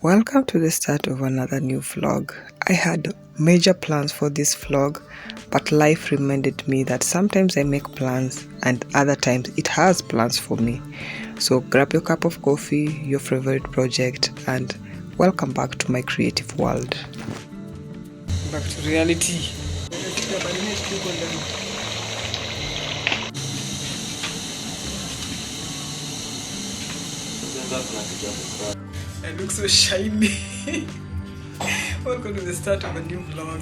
Welcome to the start of another new vlog. I had major plans for this vlog, but life reminded me that sometimes I make plans and other times it has plans for me. So grab your cup of coffee, your favorite project, and welcome back to my creative world. Back to reality. I look so shiny. Welcome to the start of a new vlog.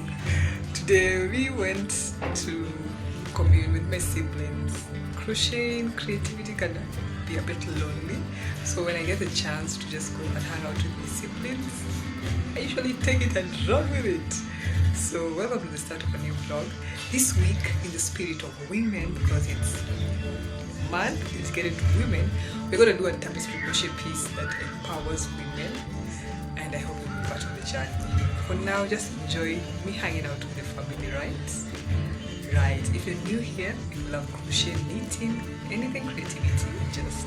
Today we went to commune with my siblings. Crocheting, creativity can be a bit lonely. So when I get the chance to just go and hang out with my siblings, I usually take it and run with it. So welcome to the start of a new vlog. This week, in the spirit of women, because it's month dedicated to women, we're going to do a tapestry crochet piece that empowers women, and I hope you'll be part of the journey. For now, just enjoy me hanging out with the family, right? If you're new here, if you love crochet, knitting, anything creativity, just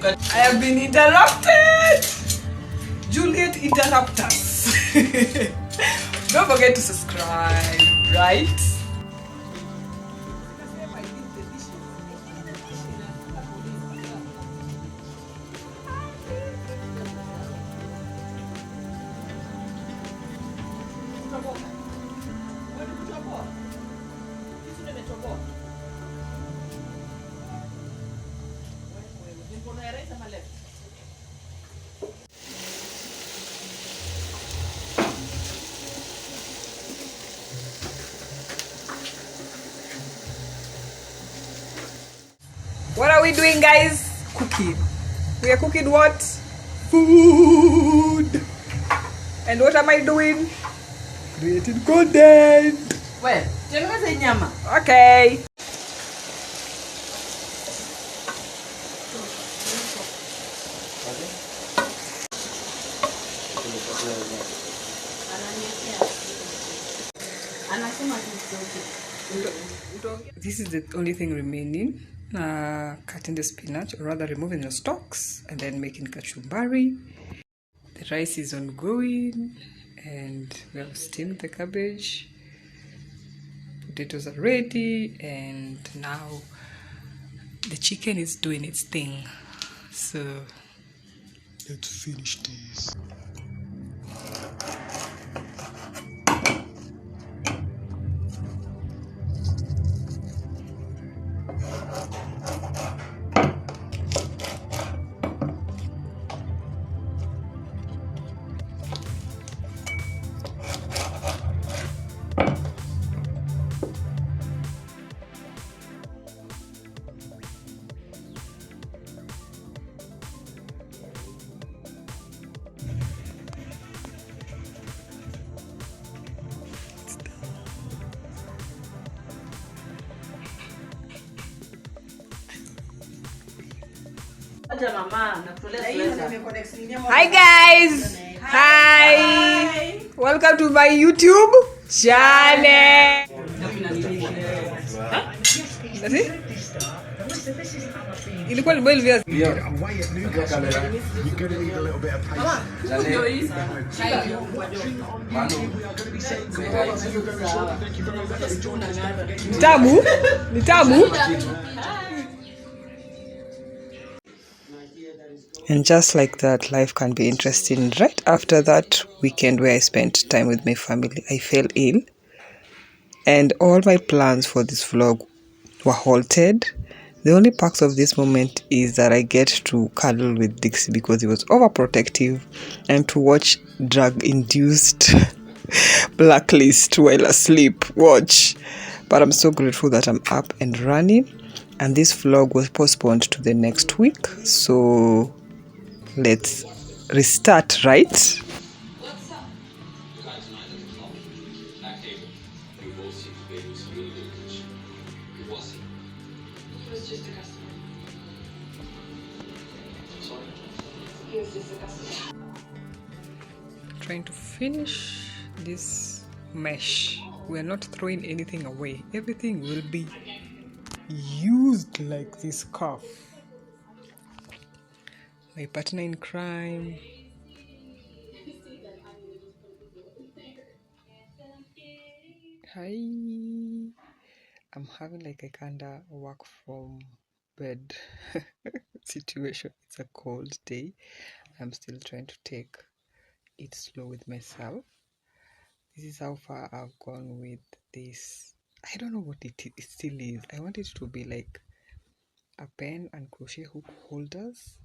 like I have been interrupted! Juliet, interrupt us! Don't forget to subscribe, right? What are we doing, guys? Cooking. We are cooking what? Food. And what am I doing? Creating content. Well, nyama. Okay. This is the only thing remaining. Cutting the spinach, or rather removing the stalks, and then making kachumbari. The rice is ongoing, and we have steamed the cabbage. Potatoes are ready, and now the chicken is doing its thing. So let's finish this. Hi guys! Hi! Welcome to my YouTube channel! Ilikuwa ni boil viazi. Tamu? Ni tamu? And just like that, life can be interesting. Right after that weekend where I spent time with my family, I fell ill. And all my plans for this vlog were halted. The only perks of this moment is that I get to cuddle with Dixie because he was overprotective, and to watch drug-induced blacklist while asleep. Watch. But I'm so grateful that I'm up and running. And this vlog was postponed to the next week. So let's restart, right? Trying to finish this mesh. We're not throwing anything away. Everything will be used like this scarf. My partner in crime, Hi, I'm having like a kinda work from bed situation. It's a cold day. I'm still trying to take it slow with myself. This is how far I've gone with this. I don't know what it still is. I want it to be like a pen and crochet hook holders,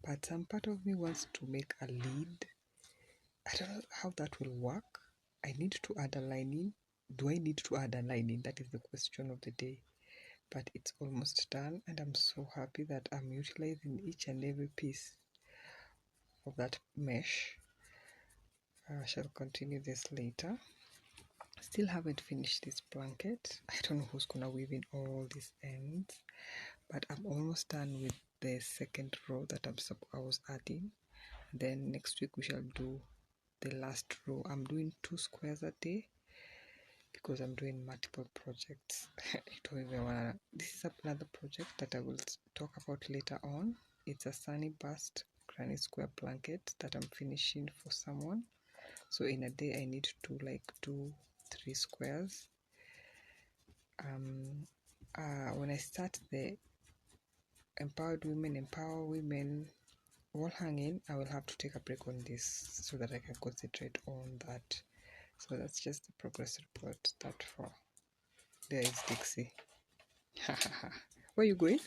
but some part of me wants to make a lid. I don't know how that will work. I need to add a lining. Do I need to add a lining? That is the question of the day. But it's almost done, and I'm so happy that I'm utilizing each and every piece of that mesh. I shall continue this later. Still haven't finished this blanket. I don't know who's gonna weave in all these ends, but I'm almost done with the second row that I was adding. Then next week we shall do the last row. I'm doing 2 squares a day because I'm doing multiple projects. I don't even wanna. This is another project that I will talk about later on. It's a sunny bust granny square blanket that I'm finishing for someone. So in a day I need to like do 3 squares. When I start the empower women wall hanging, I will have to take a break on this so that I can concentrate on that. So that's just the progress report. That for there is Dixie. Where are you going?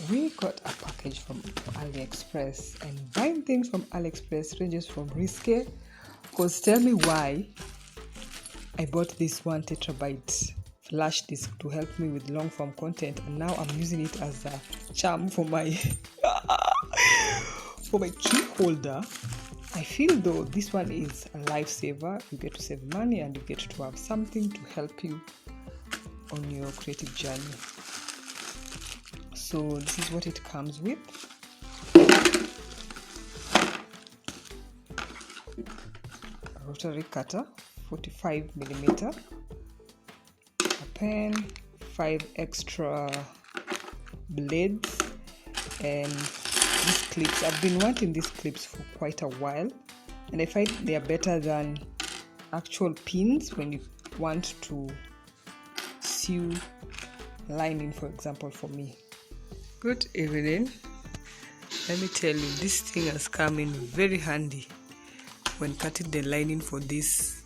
We got a package from AliExpress, and buying things from AliExpress ranges from risky. Because tell me why I bought this 1 terabyte flash disk to help me with long form content, and now I'm using it as a charm for my for my key holder. I feel though this one is a lifesaver. You get to save money and you get to have something to help you on your creative journey. So this is what it comes with. A rotary cutter, 45mm, a pen, 5 extra blades, and these clips. I've been wanting these clips for quite a while, and I find they are better than actual pins when you want to sew lining, for example, for me. Good evening. Let me tell you, this thing has come in very handy when cutting the lining for this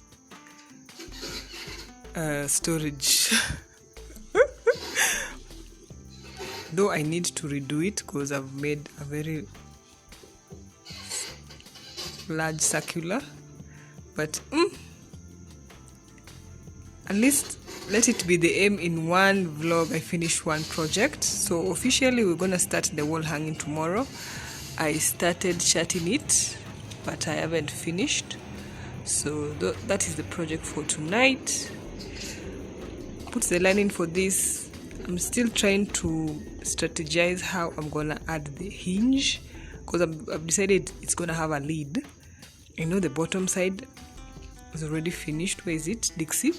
storage. Though I need to redo it because I've made a very large circular, but at least let it be the aim. In one vlog I finish one project. So officially we're gonna start the wall hanging tomorrow. I started shutting it, but I haven't finished. So that is the project for tonight. Put the lining for this. I'm still trying to strategize how I'm gonna add the hinge, because I've decided it's gonna have a lid. I know the bottom side is already finished. Where is it, Dixie?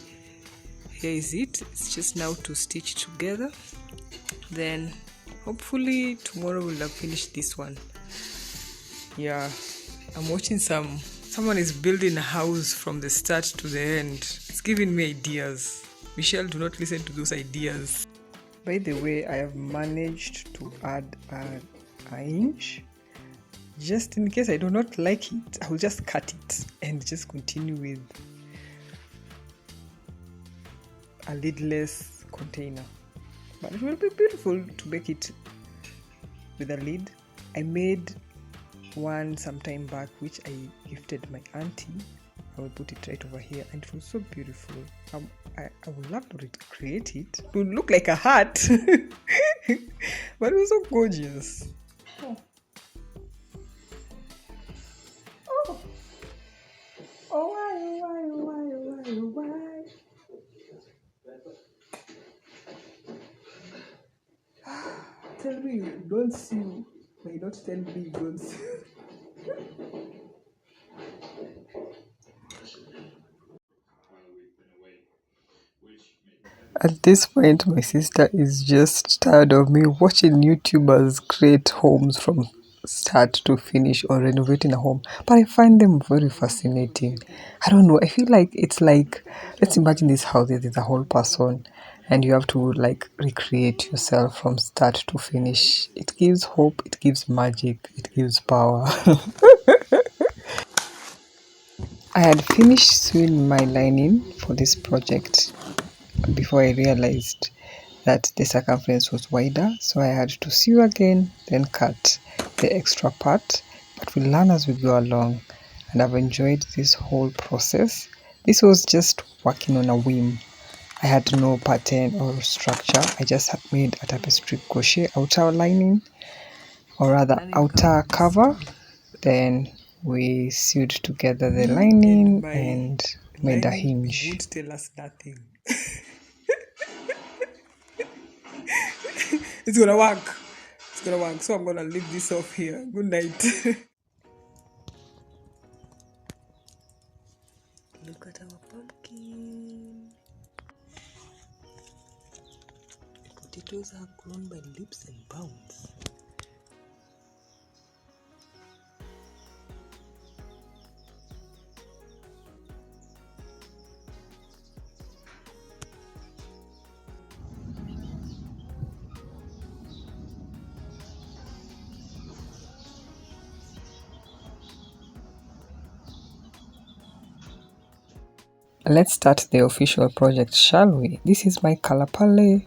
Here is it. It's just now to stitch together. Then hopefully tomorrow we'll have finished this one. Yeah, I'm watching someone is building a house from the start to the end. It's giving me ideas. Michelle, do not listen to those ideas. By the way, I have managed to add an inch. Just in case I do not like it, I will just cut it and just continue with a lidless container. But it will be beautiful to make it with a lid. I made one some time back which I gifted my auntie. I will put it right over here, and it was so beautiful. I would love to recreate it. It would look like a hat. But it was so gorgeous. Why? Tell me you don't see. Why not tell me you don't see? At this point, my sister is just tired of me watching YouTubers create homes from start to finish or renovating a home, but I find them very fascinating. I don't know, I feel like it's like, let's imagine this house is a whole person and you have to like recreate yourself from start to finish. It gives hope, it gives magic, it gives power. I had finished sewing my lining for this project before I realized that the circumference was wider, so I had to sew again, then cut the extra part. But we learn as we go along, and I've enjoyed this whole process. This was just working on a whim. I had no pattern or structure. I just had made a tapestry crochet outer lining, or rather outer cover. Then we sewed together the lining and made a hinge. Would tell us nothing. It's gonna work. It's gonna work. So I'm gonna leave this off here. Good night. Look at our pumpkin. The potatoes have grown by leaps and bounds. Let's start the official project, shall we? This is my color palette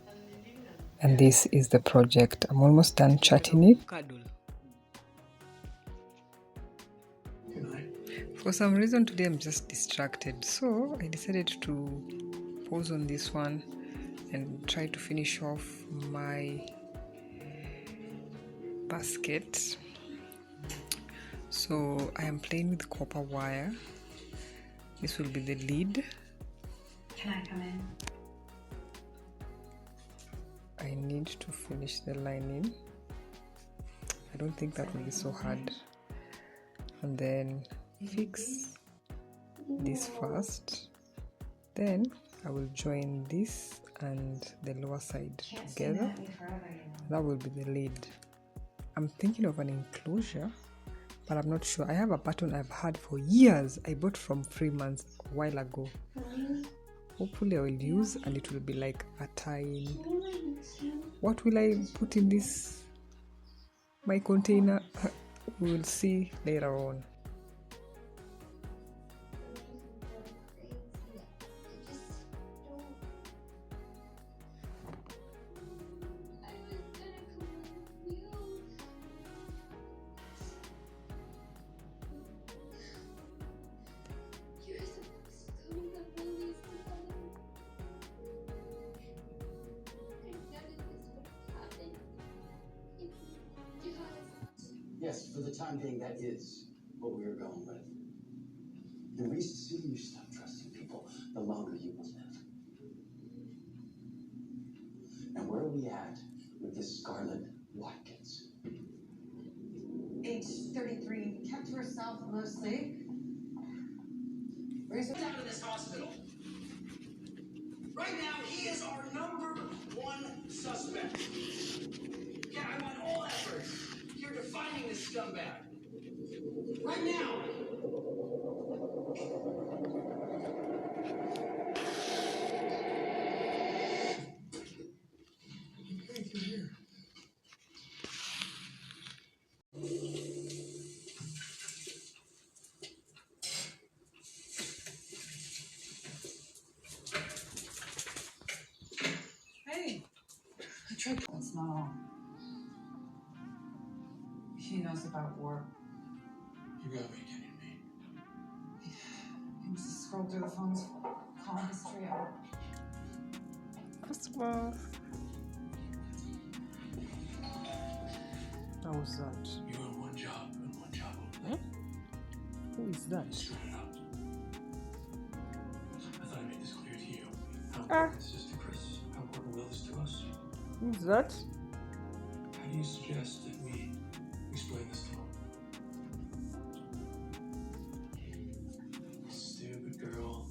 and this is the project. I'm almost done chatting it. For some reason today I'm just distracted, so I decided to pause on this one and try to finish off my basket. So I am playing with copper wire. This will be the lid. Can I come in? I need to finish the lining. I don't think that will be so hard. And then fix this first. Then I will join this and the lower side together. That will be the lid. I'm thinking of an enclosure, but I'm not sure. I have a pattern I've had for years. I bought from Freeman's a while ago. Hopefully I will use, and it will be like a tie-in. What will I put in this, my container? We will see later on. Yes, for the time being, that is what we were going with. The sooner you stop trusting people, the longer you will live. And where are we at with this Scarlett Watkins? Age 33, kept to herself mostly. Where's out of this hospital? Right now, he is our #1 suspect. Yeah, I want all efforts. You're defining this scumbag. Right now. Hey, I tried. That's not all. She knows about war. You got me kidding me. I used to scroll through the phones, calling history out. Christmas. How was that? You have one job and one job only. Who is that? Screw it up. I thought I made this clear to you. How important this is to Chris. How important will this to us? Who's that? How do you suggest that we explain this to him? Stupid girl.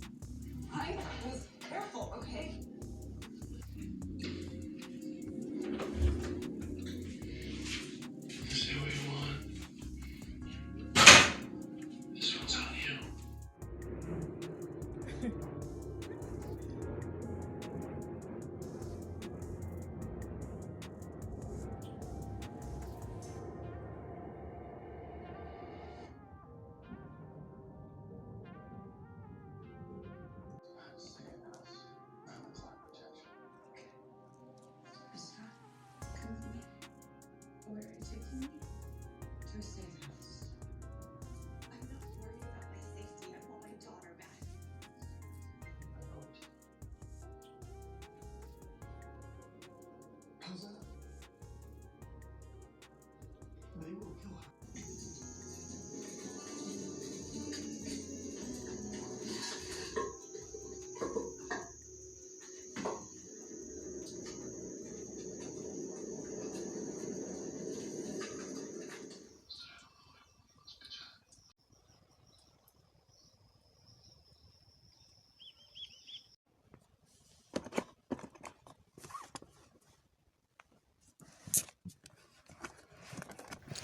I was careful, okay? Say what you want. Thursday's house. I'm not worried about my safety. I want my daughter back. I know it. How's that? They will kill her.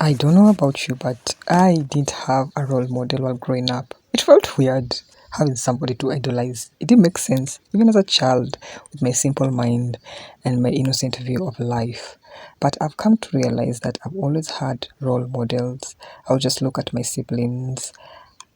I don't know about you, but I didn't have a role model while growing up. It felt weird having somebody to idolize. It didn't make sense, even as a child, with my simple mind and my innocent view of life. But I've come to realize that I've always had role models. I'll just look at my siblings.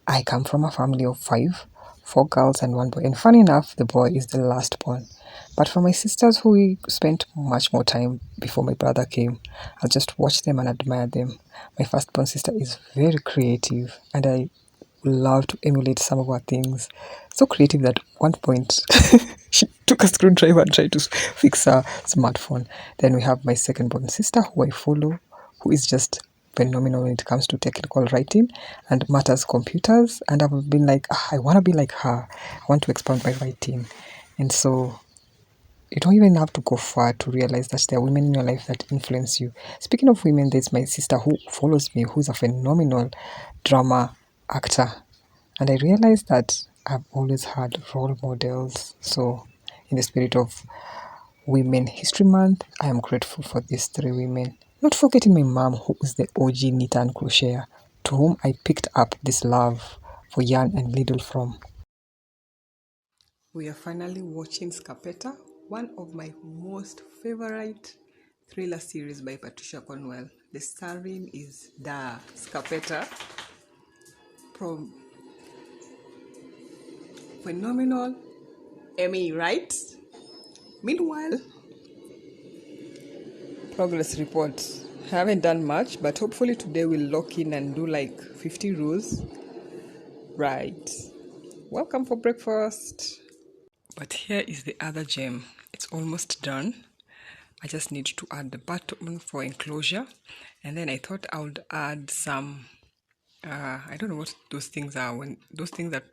I come from a family of five, four girls and one boy. And funny enough, the boy is the last born. But for my sisters, who we spent much more time before my brother came, I'll just watch them and admire them. My firstborn sister is very creative, and I love to emulate some of her things. So creative that at one point she took a screwdriver and tried to fix her smartphone. Then we have my second-born sister, who I follow, who is just phenomenal when it comes to technical writing and matters computers. And I've been like, I want to be like her. I want to expand my writing. And so you don't even have to go far to realize that there are women in your life that influence you. Speaking of women, there's my sister who follows me, who's a phenomenal drama actor. And I realized that I've always had role models. So, in the spirit of Women History Month, I am grateful for these three women. Not forgetting my mom, who is the OG knitter and crocheter, to whom I picked up this love for yarn and needle from. We are finally watching Scarpetta, one of my most favorite thriller series by Patricia Cornwell. The starring is Da Scarpetta from phenomenal Emmy, right? Meanwhile, progress report. I haven't done much, but hopefully today we'll lock in and do like 50 rows. Right. Welcome for breakfast. But here is the other gem. It's almost done. I just need to add the button for enclosure, and then I thought I would add some I don't know what those things are, when those things that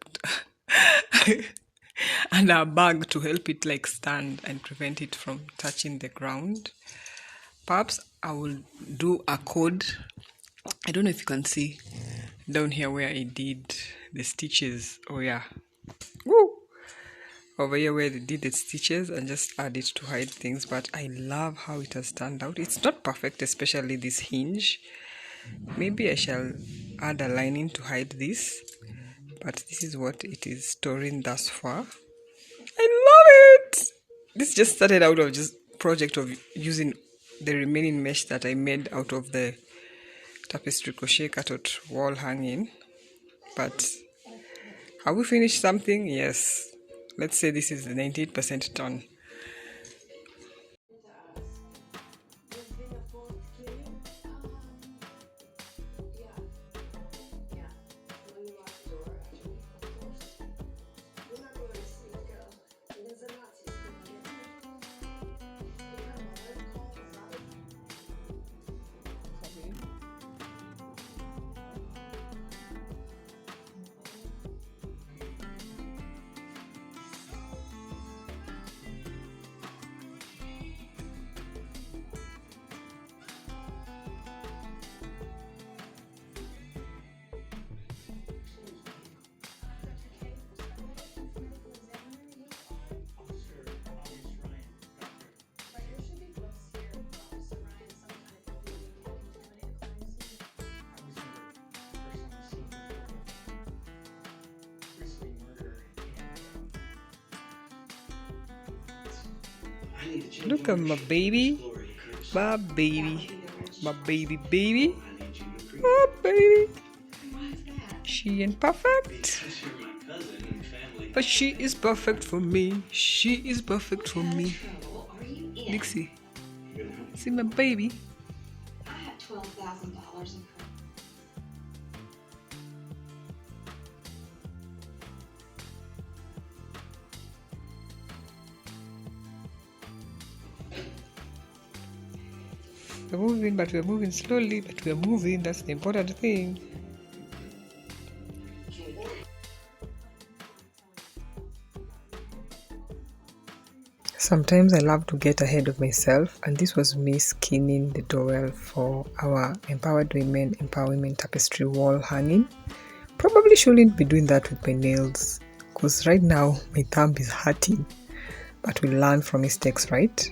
and a bag to help it like stand and prevent it from touching the ground. Perhaps I will do a code. I don't know if you can see down here where I did the stitches. Oh yeah. Woo! Over here where they did the stitches, and just add it to hide things. But I love how it has turned out. It's not perfect, especially this hinge. Maybe I shall add a lining to hide this. But this is what it is storing thus far. I love it! This just started out of just project of using the remaining mesh that I made out of the Tapestry Crochet cutout wall hanging. But have we finished something? Yes. Let's say this is the 98% done. Look at my baby. My baby. My baby. My baby. She ain't perfect, but she is perfect for me. She is perfect for me. Dixie, see my baby. I have $12,000 in credit. We're moving, but we're moving slowly, but we're moving. That's the important thing. Sometimes I love to get ahead of myself, and this was me skinning the dowel for our Empowered Women, Empower Women tapestry wall hanging. Probably shouldn't be doing that with my nails, because right now my thumb is hurting, but we learn from mistakes, right?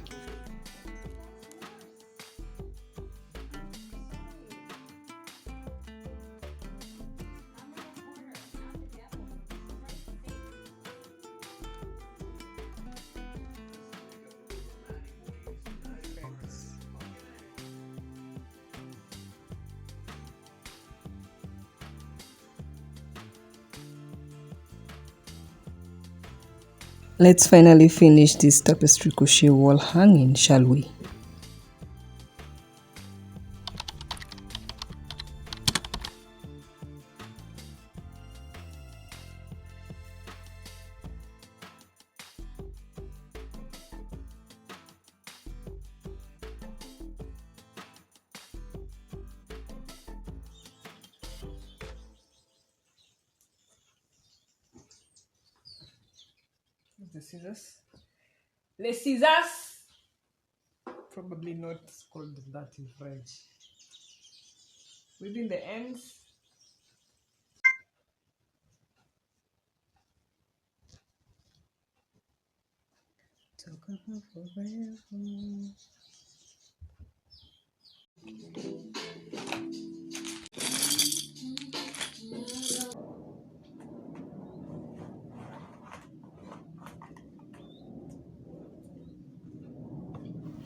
Let's finally finish this tapestry crochet wall hanging, shall we? The scissors. Les scissors! Probably not called that in French. Within the ends. Talk about forever.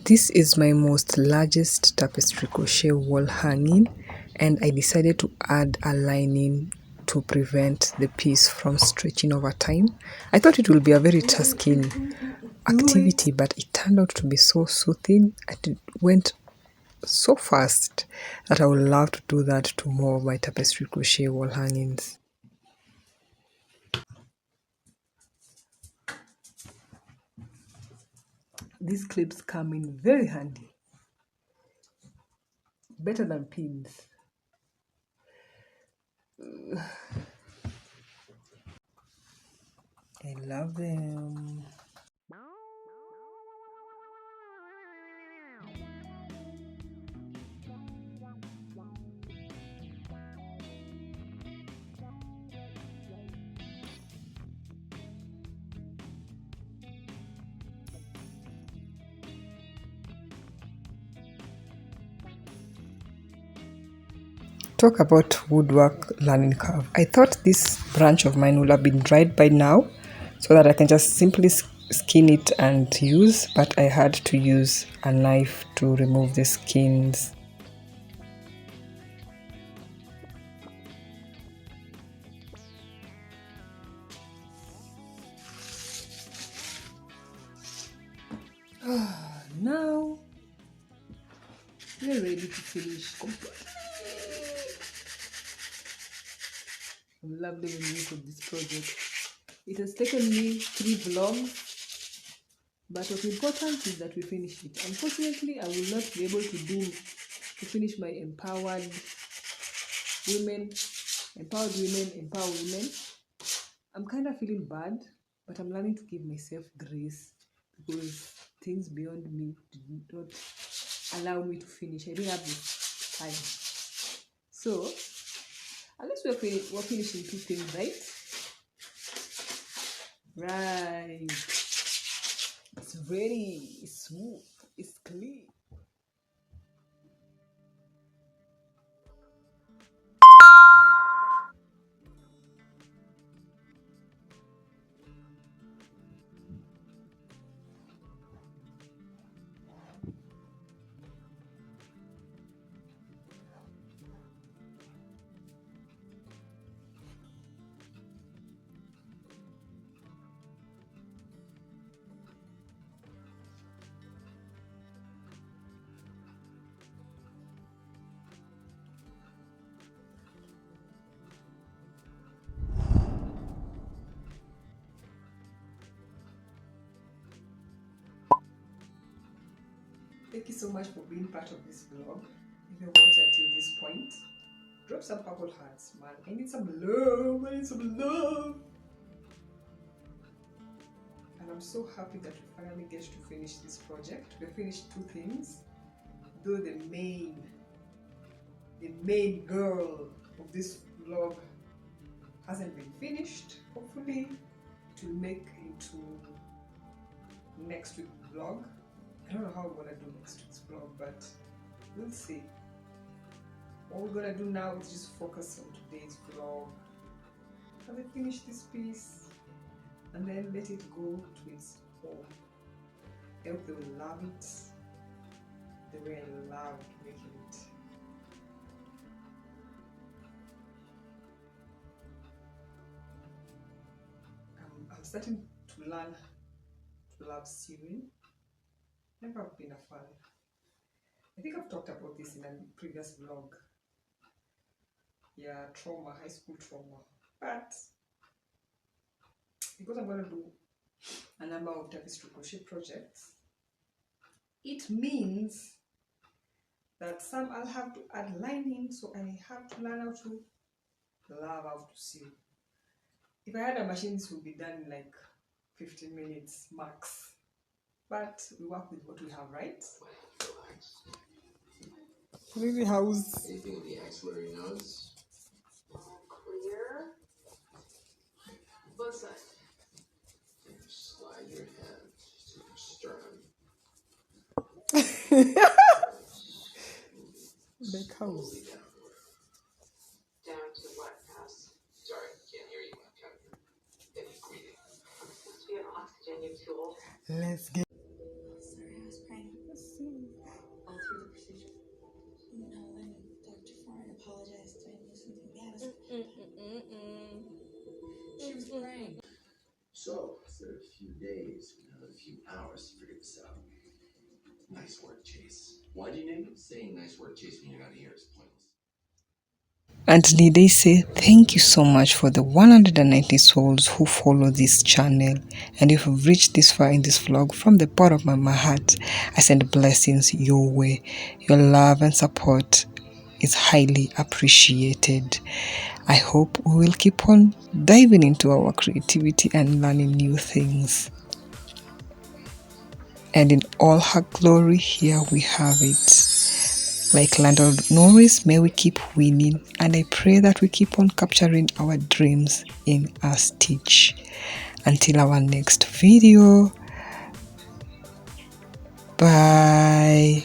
This is my most largest tapestry crochet wall hanging, and I decided to add a lining to prevent the piece from stretching over time. I thought it would be a very tasking activity, but it turned out to be so soothing and it went so fast that I would love to do that to more of my tapestry crochet wall hangings. These clips come in very handy, better than pins. I love them. Talk about woodwork learning curve. I thought this branch of mine would have been dried by now so that I can just simply skin it and use, but I had to use a knife to remove the skins. Now we're ready to finish. I'm lovely when we put this project. It has taken me 3 vlogs, but what's important is that we finish it. Unfortunately, I will not be able to finish my empowered women, empower women. I'm kind of feeling bad, but I'm learning to give myself grace because things beyond me did not allow me to finish. I didn't have the time. So, unless we're finishing 2 things, right? Right. It's very smooth. It's clean. thank you so much for being part of this vlog. If you watched until this point, drop some purple hearts, man. I need some love. I need some love. And I'm so happy that we finally get to finish this project. We finished 2 things, though the main girl of this vlog hasn't been finished. Hopefully it will make into next week's vlog. I don't know how we're gonna do next week's vlog, but we'll see. What we're gonna do now is just focus on today's vlog. Have I finished this piece? And then let it go to its home. I hope they will love it the way I loved making it. I'm starting to learn to love sewing. Never been a fan. I think I've talked about this in a previous vlog. Yeah, trauma, high school trauma. But because I'm going to do a number of Tapestry Crochet projects, it means that some I'll have to add lining, so I have to learn how to love how to sew. If I had a machine, this would be done in like 15 minutes max. But we work with what we have, right? Really, how's Anything in the axillary nodes? Clear. Both sides. Slide your hand to your sternum. like how's? Slowly downward. Down to what house? Sorry, can't hear you. I'm counting your heavy breathing. Must be an oxygen, you tool. Let's get. Sorry, I was praying. All through the procedure. No, when Dr. Foreign apologized, I knew something bad was happening. She was praying. So, instead of a few days, we have a few hours to figure this out. Nice work, Chase. Why'd you name it? Saying nice work, Chase, when you're not here is pointless. And need I say thank you so much for the 190 souls who follow this channel. And if you've reached this far in this vlog, from the bottom of my heart, I send blessings your way. Your love and support is highly appreciated. I hope we will keep on diving into our creativity and learning new things. And in all her glory, here we have it. Like Lando Norris, may we keep winning, and I pray that we keep on capturing our dreams in a stitch. Until our next video, bye.